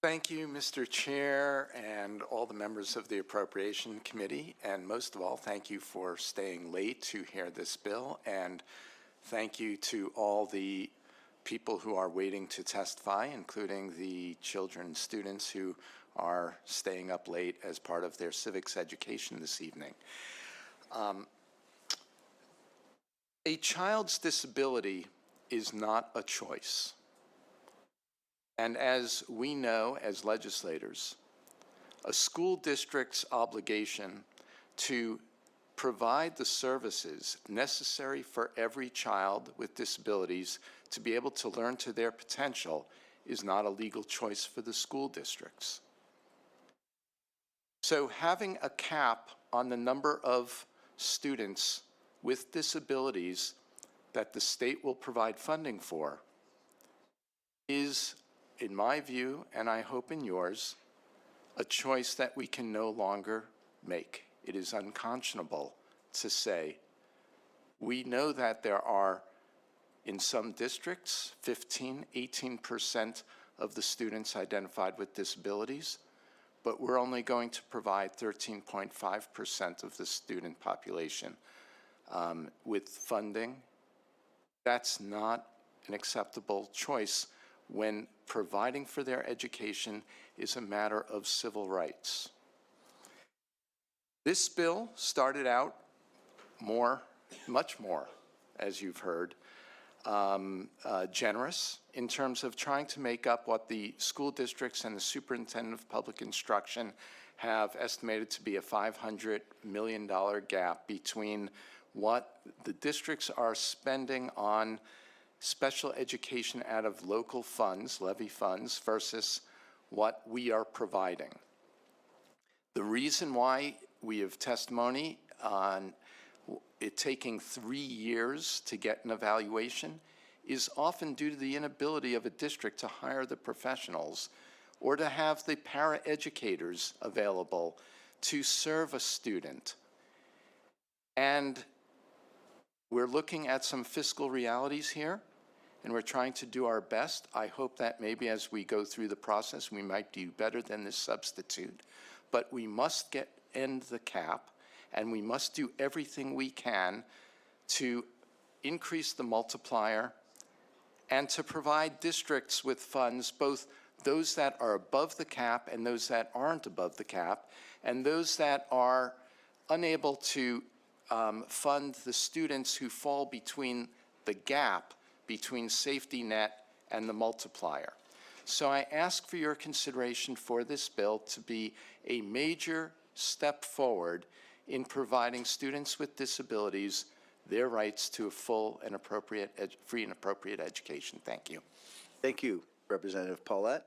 Thank you, Mr. Chair, and all the members of the Appropriation Committee. And most of all, thank you for staying late to hear this bill. And thank you to all the people who are waiting to testify, including the children and students who are staying up late as part of their civics education this evening. A child's disability is not a choice. And as we know as legislators, a school district's obligation to provide the services necessary for every child with disabilities to be able to learn to their potential is not a legal choice for the school districts. So having a cap on the number of students with disabilities that the state will provide funding for is, in my view, and I hope in yours, a choice that we can no longer make. It is unconscionable to say, we know that there are, in some districts, 15, 18% of the students identified with disabilities, but we're only going to provide 13.5% of the student population with funding. That's not an acceptable choice when providing for their education is a matter of civil rights. This bill started out much more, as you've heard, generous in terms of trying to make up what the school districts and the superintendent of public instruction have estimated to be a $500 million gap between what the districts are spending on special education out of local funds, levy funds, versus what we are providing. The reason why we have testimony on it taking 3 years to get an evaluation is often due to the inability of a district to hire the professionals or to have the paraeducators available to serve a student. And we're looking at some fiscal realities here, and we're trying to do our best. I hope that maybe as we go through the process, we might do better than this substitute. But we must end the cap, and we must do everything we can to increase the multiplier and to provide districts with funds, both those that are above the cap and those that aren't above the cap, and those that are unable to fund the students who fall between the gap between safety net and the multiplier. So I ask for your consideration for this bill to be a major step forward in providing students with disabilities their rights to a full and appropriate, free and appropriate education. Thank you. Thank you, Representative Pollett.